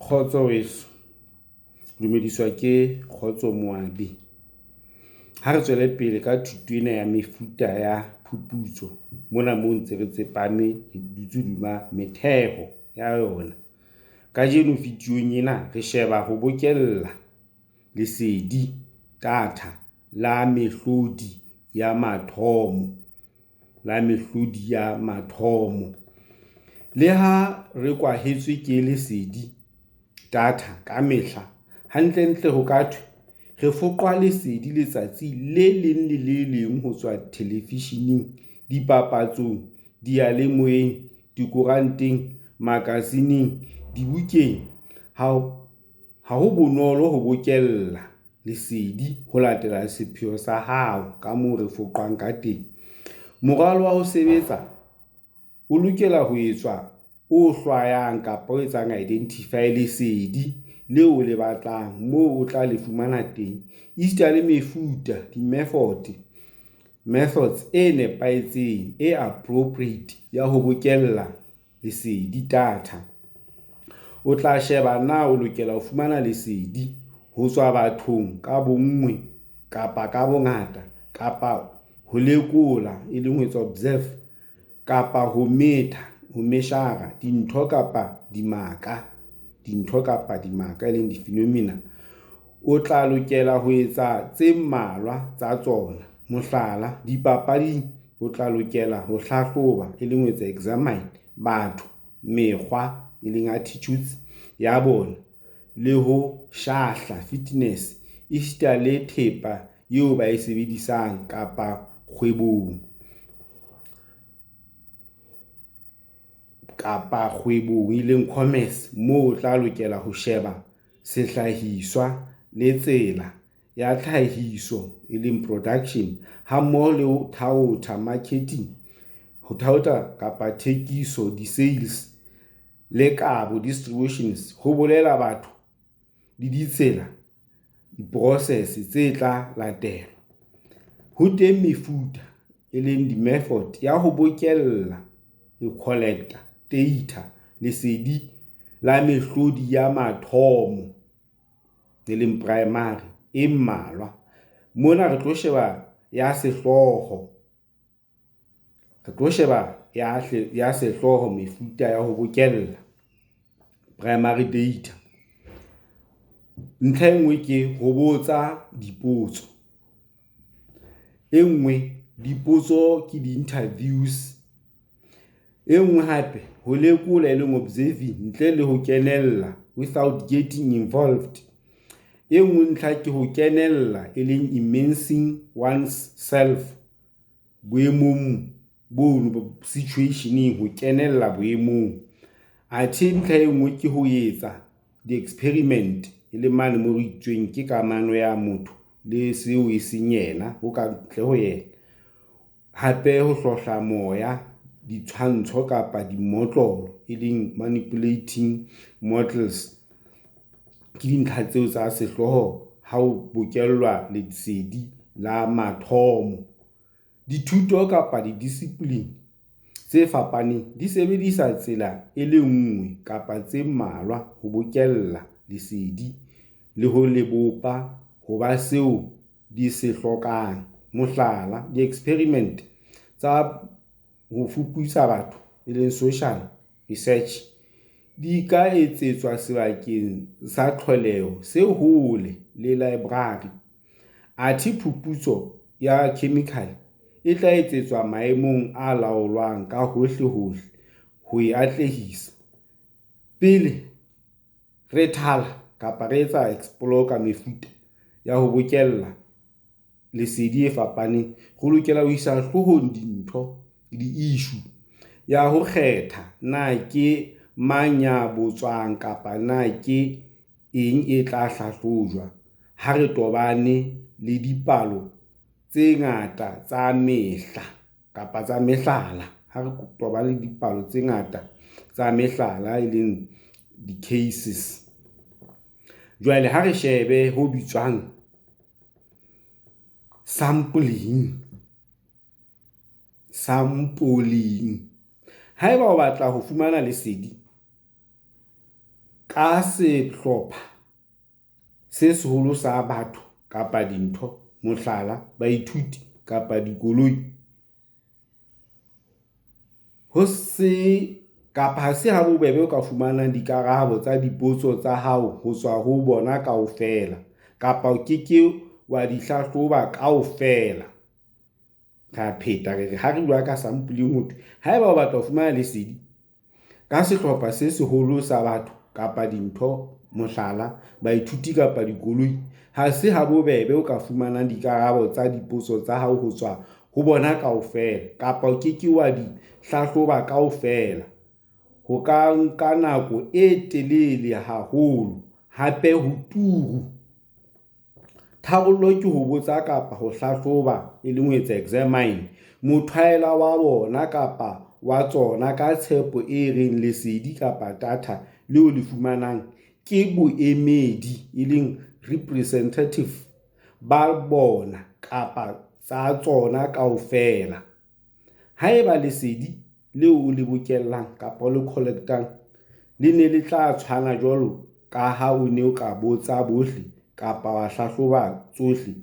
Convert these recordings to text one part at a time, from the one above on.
Khotso weso, dumediswa ke Khotso Moabi. Ha re tswele pele ka thuto ena ya mefuta ya phuputso, mona mo ntse re tsepame dutse duma metheho ya yona. Kajeno videong ena re sheba ho bokella lesedi TATHA la mehlodi ya mathomo, le ha re kwahetswe ke lesedi TATHA ka mehla, hantle ho ka thwe re foqwa lesedi letsatsi le leng le le leng ho tswa televisheneng, dipapatsong, diyalemoyeng, dikoranteng, magazineng, dibukeng. Ha ho bonolo ho bokella lesedi ho latela sepheo sa hao ka moo re foqwang ka teng. Moralo wa ho sebetsa o lokela ho etswa o hlwayang kapa o etsang identify lesedi leo o le batlang, moo o tla le fumana teng. Le mefuta, methods e nepahetseng, e appropriate ya ho bokella lesedi TATHA. O tla sheba na o lokela ho fumana lesedi ho tswa bathong ka bonngwe kapa ka bongata, kapa ho lekola e leng ho etsa observe, kapa ho measure dintho kapa dimaka e leng di-phenomena. O tla lokela ho etsa tse mmalwa tsa tsona. Mohlala, dipapading o tla lokela ho hlahloba e leng ho etsa examine batho, mekgwa e leng attitudes ya bona, le ho shahla fitness le thepa eo ba e sebedisang kapa kgwebong e leng commerce, moo o tla lokela ho sheba sehlahiswa le tsela ya tlhahiso e leng production, ha mmoho le ho thaotha marketing, ho thaotha kapa thekiso, di-sales le kabo distributions, ho bolela batho le ditsela, di-process tse tla latelwa. Ho teng mefuta e leng di-method ya ho bokella, collector data, lesedi la mehlodi ya mathomo e leng primary e mmalwa. Mona re tlo sheba ya sehlooho, mefuta ya ho bokella primary data. Ntlha e nngwe ke ho botsa dipotso. E nngwe, dipotso ke di-interviews. E nngwe hape, ho lekola e leng observing ntle le ho kenella, without getting involved. E nngwe ntlha ke ho kenella e leng immersing oneself, boemong bono, situationeng, ho kenella boemong. Athe ntlha e nngwe ke ho etsa di-experiment e le mane mo re itsweng ke kamano ya motho le seo e seng yena, ho ka ntle ho yena. Hape ho hlohla moea, ditshwantsho kapa dimotlolo e leng manipulating models, ke dintlha tseo tsa sehlooho ha o bokellwa lesedi la mathomo. Dithuto kapa di-discipline tse fapaneng di sebedisa tsela e le nngwe kapa tse mmalwa ho bokella lesedi le ho le bopa ho ba seo di se hlokang. Mohlala, di-experiment tsa ho fuputsa batho e leng social research di ka etsetswa sebakeng sa tlholeho se hole le library. Athe phuputso ya chemical e tla etsetswa maemong a laolwang ka hohle ho e atlehisa. Pele re thala kapa re etsa explore ka mefuta ya ho bokella lesedi e fapaneng, ho lokela ho isa hloohong dintho, di-issue ya ho kgetha na ke mang ya botswang kapa na ke eng e tla hlahlojwa. Ha re tobane le dipalo tse ngata tsa mehla kapa tsa mehlala, e leng di-cases. Jwale ha re shebe ho bitswang sampling. Haeba o batla ho fumana lesedi ka sehlopha se seholo sa batho kapa dintho, mohlala baithuti kapa dikoloi, ho se kapa ha se ha bobebe o ka fumanang dikarabo tsa dipotso tsa hao ho tswa ho bona kaofela, kapa o keke wa di hlahloba kaofela. Ra pheta re ha re bua ka sample motho, haeba o batla ho fumana lesedi ka sehlopha se seholo sa batho kapa dintho, mohlala baithuti kapa dikoloi, ha se ha bobebe o ka fumanang dikarabo tsa dipotso tsa hao ho tswa ho bona kaofela, kapa o keke wa di hlahloba kaofela. Ho ka nka nako e telele haholo, hape ho turu. Tharollo ke ho botsa kapa ho hlahloba, e leng ho etsa examine, mothaela wa bona kapa wa tsona ka tshepo e reng lesedi kapa data leo le fumanang ke boemedi, e leng representative ba bona kapa tsa tsona kaofela. Haeba lesedi leo o le bokellang kapa o le collectang le ne le tla tshwana jwalo ka ha o ne o ka botsa bohle kapa wa hlahloba tsohle,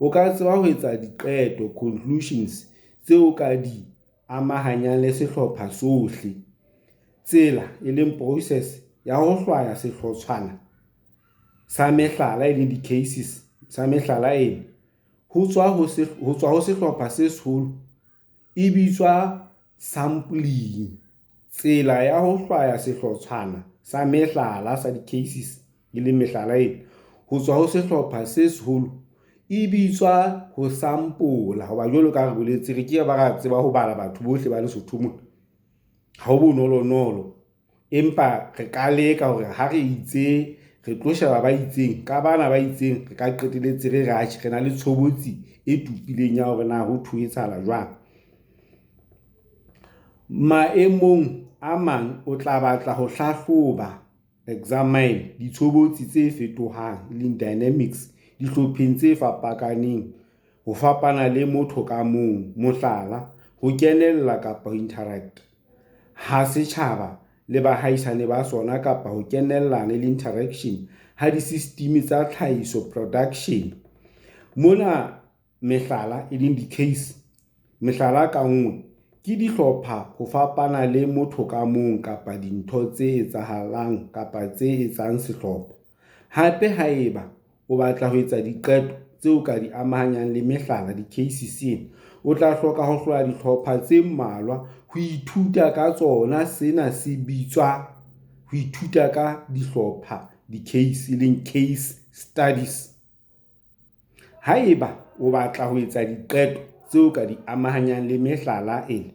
o ka tseba ho etsa diqeto, conclusions, tseo ka di amahanyang le sehlopha sohle. Tsela, e leng process ya ho hlwaya sehlotshwana sa mehlala, e leng di-cases sa mehlala ena ho tswa ho sehlopha se seholo e bitswa sampling. Tsela ya ho hlwaya sehlotshwana sa mehlala sa di-cases, e leng mehlala ena ho tswa ho sehlopha se seholo e bitswa ho sampola. Hoba jwalo ka re boletse, re ke ba ra tseba ho bala batho bohle ba Lesotho mona ha ho bonolonolo, empa re ka leka hore ha re itse re tlo sheba ba itseng ka bana ba itseng, re ka qeteletse re ratjhe re na le tshobotsi e tupileng ya hore na ho thuetsahala jwang. Maemong a mang o tla batla ho hlahloba, examine, ditshobotsi tse fetohang, leng dynamics, dihlopheng tse fapakaneng, ho fapana le motho ka mong, mohlala ho kenella kapa ho interact ha setjhaba le bahaisane ba sona, kapa ho kenellana le interaction ha di-system tsa tlhahiso, production. Mona mehlala, e leng di-case, mehlala ka nngwe ke dihlopha ho fapana le motho ka mong kapa dintho tse etsahalang kapa tse etsang sehlopha. Hape haeba o batla ho etsa diqeto tseo ka di amahanyang le mehlala, di-cases ena, o tla hloka ho hloya dihlopha tse mmalwa ho ithuta ka tsona. Sena se bitswa ho ithuta ka dihlopha, di-case, e leng case studies. Haeba o batla ho etsa diqeto tseo ka di amahanyang le mehlala ena,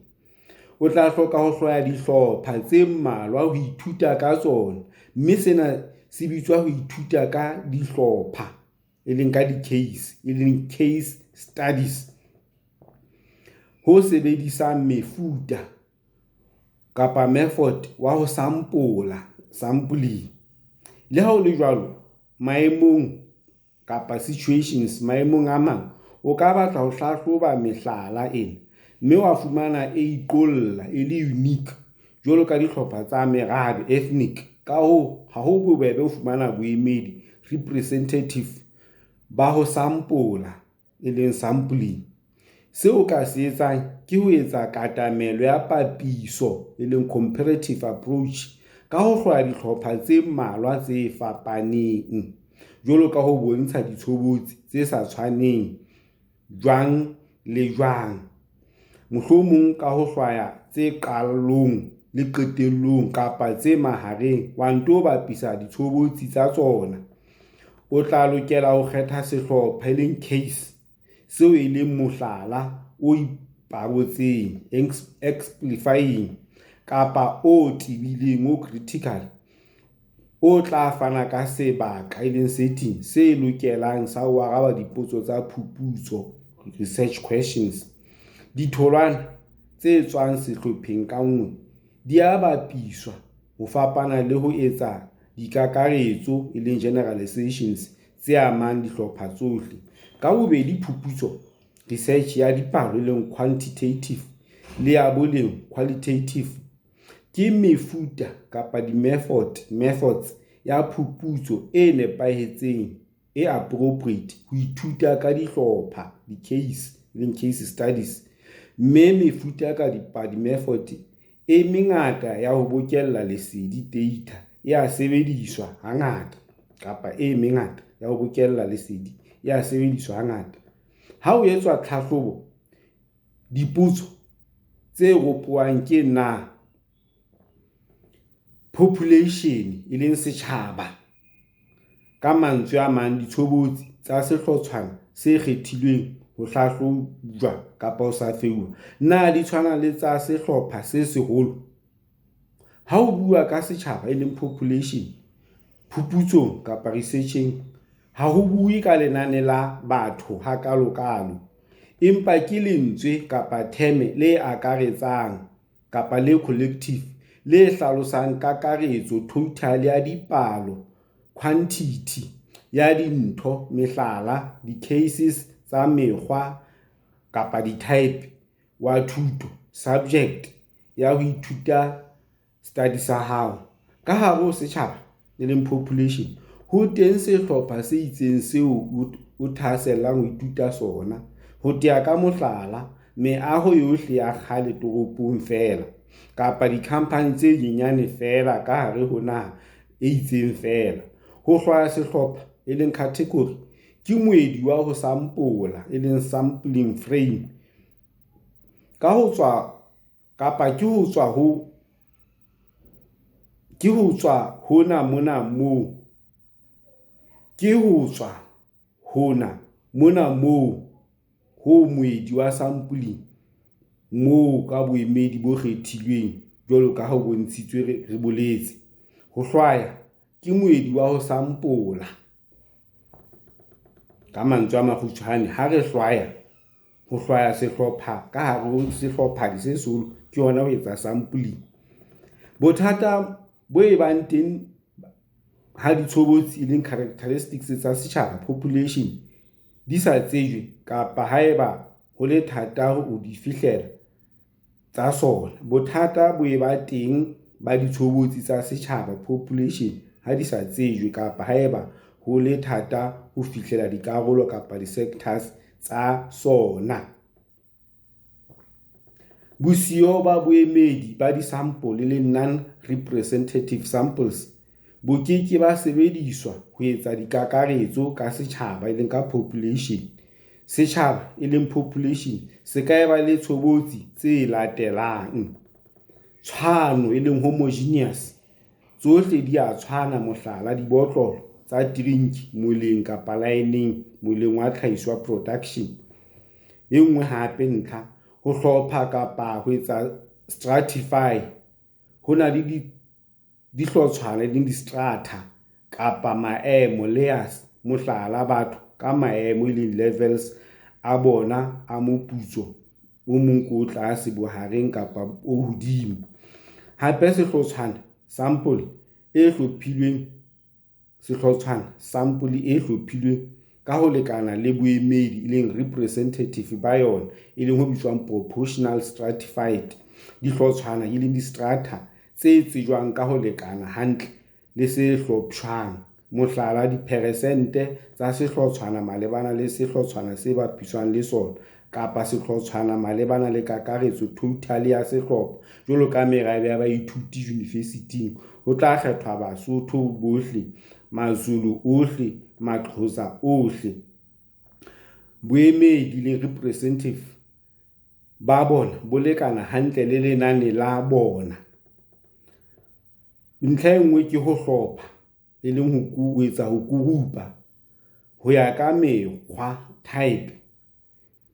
o tla hloka ho hloya dihlopha tse mmalwa ho ithuta ka tsona, mme sena se bitswa ho ithuta ka dihlopha, e leng ka di-case, e leng case studies. Ho sebedisa mefuta kapa method wa ho sampola, sampling. Le ha o le jwalo, maemong kapa situations, maemong a mang o ka batla ho hlahloba mehlala ena, mme wa fumana e iqolla, e le unique, jwalo ka dihlopha tsa merabe, ethnic. Ka hoo ha ho bobebe ho fumana boemedi, representative, ba ho sampola, e leng sampling. Seo ka se etsang ke ho etsa katamelo ya papiso, e leng comparative approach, ka ho hloya dihlopha tse mmalwa tse fapaneng, jwalo ka ho bontsha ditshobotsi tse sa tshwaneng jwang le jwang, mohlomong ka ho hlwaya tse qalong le qetellong kapa tse mahareng, wa nto bapisa ditshobotsi tsa tsona. O tla lokela ho kgetha sehlopha, e leng case, seo e leng mohlala o ipabotseng, exemplifying, kapa o tibileng, o critical, o tla fana ka sebaka, e leng setting, se lokelang sa ho araba dipotso tsa phuputso, research questions. Ditholwana tse tswang sehlopheng ka nngwe di a bapiswa ho fapana le ho etsa dikakaretso, e leng generalizations, tse amang dihlopha tsohle. Ka bobedi, phuputso, research ya dipalo, e leng quantitative, le ya boleng, qualitative, ke mefuta kapa di-methods ya phuputso e nepahetseng e appropriate ho ithuta ka dihlopha di-case case studies, mme mefuta ka di-method e mengata ya ho bokella lesedi data ya sebediswa hangata kapa e mengata ya ho bokella lesedi ya sebediswa hangata. Ha ho etswa tlhahlobo, dipotso tse ropohang ke na population e leng setjhaba, ka mantswe a mang ditshobotsi tsa sehlotshwana se kgethilweng ho hlahlojwa kapa ho hlahlobuwa na di tshwana le tsa sehlopha se seholo. Ha o bua ka setjhaba e leng population phuputsong kapa researcheng, ha ho bue ka lenane la batho hakalokalo, empa ke lentswe kapa terme le akaretsang kapa le collective le hlalosang kakaretso total ya dipalo, quantity ya dintho, mehlala, di-cases tsa mekgwa kapa di-type wa thuto, subject ya ho ithuta, study sa hao. Ka hare ho setjhaba e leng population, ho teng sehlopha se itseng seo o thahasellang ho ithuta sona, ho tea ka mohlala meaho yohle ya kgale toropong fela kapa di-company tse nyenyane fela ka hare ho naha e itseng fela. Ho hlwaya sehlopha e leng category ke moedi wa ho sampola e leng sampling frame, ka ho tswa kapa ke ho tswa hona mona moo ho moedi wa sampling moo ka boemedi bo kgethilweng jwalo ka ha ho bontshitswe re boletse. Ho hlwaya ke moedi wa ho sampola, ka mantswe a makgutshwane ha re hlwaya, ho hlwaya sehlopha ka hare ho sehlopha se seholo ke hona ho etsa sampling. Bothata bo e bang teng ha ditshobotsi e leng characteristics tsa setjhaba population di sa tsejwe kapa haeba ho le thata ho di fihlela tsa sona. Bothata bo e ba teng ba ditshobotsi tsa setjhaba population ha di sa tsejwe kapa haeba ho le thata ho fihlela dikarolo kapa di-sectors tsa sona. Bosiyo ba boemedi ba disampole le non-representative samples bo keke ba sebediswa ho etsa dikakaretso ka setjhaba e leng ka population. Setjhaba e leng population se ka eba le tshobotsi tse latelang: tshwano e leng homogeneous, tsohle di a tshwana, mohlala dibotlolo tsa drink, moleng kapa lineng, moleng wa tlhahiso wa production. E nngwe hape ntlha, ho hlopha kapa ho etsa stratify, ho na le dihlotshwana le di-strata kapa maemo, layers, mohlala batho ka maemo e leng levels a bona a moputso, o mong ko tlase, bohareng kapa o hodimo. Hape sehlotshwana sample e hlophilweng ka ho lekana le boemedi e leng representative ba yona, e leng ho bitswang proportional stratified. Dihlotshwana e leng di-strata tse tsejwang ka ho lekana hantle le se hlopshwang, mohlala diperesente tsa sehlotshwana malebana le sehlotshwana se bapiswang le sona, kapa sehlotshwana malebana le kakaretso total ya sehlopha. Jwalo ka merabe ya baithuti university, ho tla kgethwa Basotho bohle, Mazulu ohle, Maxhosa ohle. Boemedi le representative ba bona bo lekana hantle le lenane la bona. Ntlha e nngwe ke ho hlopha e leng ho etsa ho kurupa ho ya ka mekgwa, type.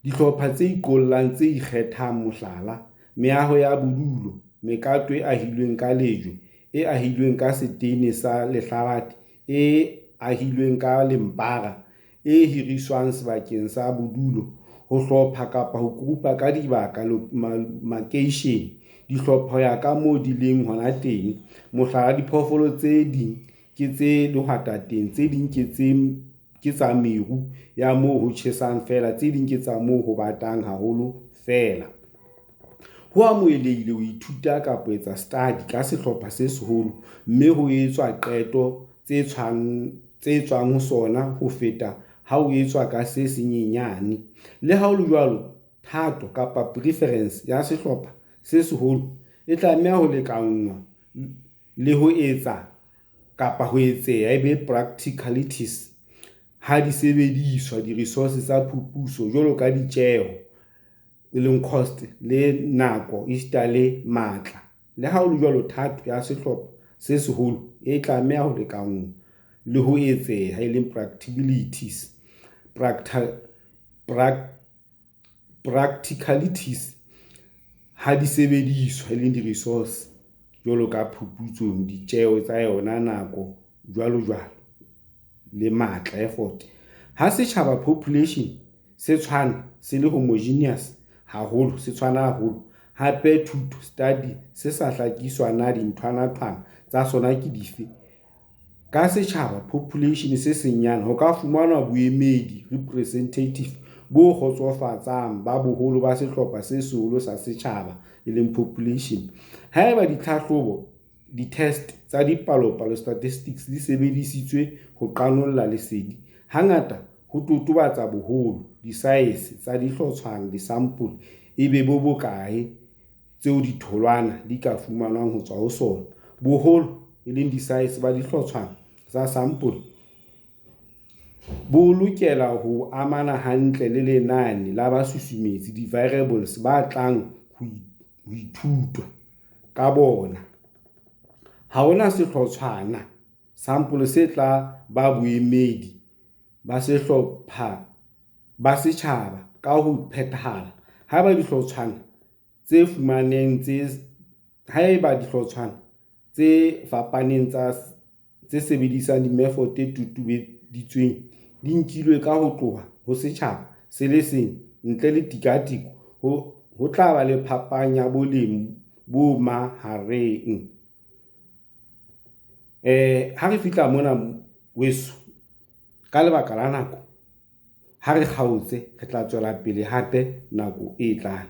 Dihlopha tse iqollang tse ikgethang, mohlala meaho ya bodulo, mekato e ahilweng ka lejwe, e ahilweng ka setene sa lehlabathe, e ahilweng ka lempara, e hiriswang sebakeng sa bodulo. Ho hlopha kapa ho kurupa ka dibaka makeishene, dihlopha ho ya ka moo di leng hona teng, mohlala diphoofolo tse ding ke tse lehwatateng, tse ding ke tsa meru ya moo ho tjhesang fela, tse ding ke tsa moo ho batang haholo fela. Ho amohelehile ho ithuta kapa etsa study ka sehlopha se seholo, mme ho etswa qeto tse tswang ho sona ho feta ha o etswa ka se senyenyane. Le ha o le jwalo, thato kapa preference ya sehlopha se seholo e tlameha ho lekanngwa le ho etsa kapa ho etseha ebe practicalities ha di sebediswa di-resources tsa phuputso jwalo ka ditjeho e leng cost le nako esita le matla. Le ha o le jwalo, thato ya sehlopha se seholo e tlameha ho lekanngwa le ho etseha e leng practicalities ha di sebediswa e leng di-resource jwalo ka phuputsong, ditjeho tsa yona, nako jwalo le matla, effort. Ha setjhaba population se tshwana, se le homogeneous haholo, se tshwana haholo, hape thuto study se sa hlakiswa na dinthwana tsa sona ke dife. Ka setjhaba population se senyane ho ka fumanwa boemedi representative bo kgotsofatsang ba boholo ba sehlopha se seholo sa setjhaba e leng population. Haeba ditlhahlobo, di-test tsa dipalopalo statistics di sebedisitswe ho qanolla lesedi, hangata ho totobatsa boholo di-size tsa dihlotshwana, disampole ebe bo bokae tseo ditholwana di ka fumanwang ho tswa ho sona. Boholo e leng di-size ba dihlotshwana tsa sample bo lokela ho amana hantle le lenane la basusumetsi, di-variables ba tlang ho ithutwa ka bona. Ha hona sehlotshwana sample se tla ba boemedi ba sehlopha ba setjhaba ka ho phethahala. Haeba dihlotshwana tse fapaneng tse sebedisang limefote tutubeditsweng di nkilwe ka ho tloha ho setjhaba se le seng ntle le tikatiko, ho tla ba le phapang ya boleng bo mahareng. Ha re fihla mona weso, ka lebaka la nako, ha re kgaotse re tla tswela pele hape nako e tlang.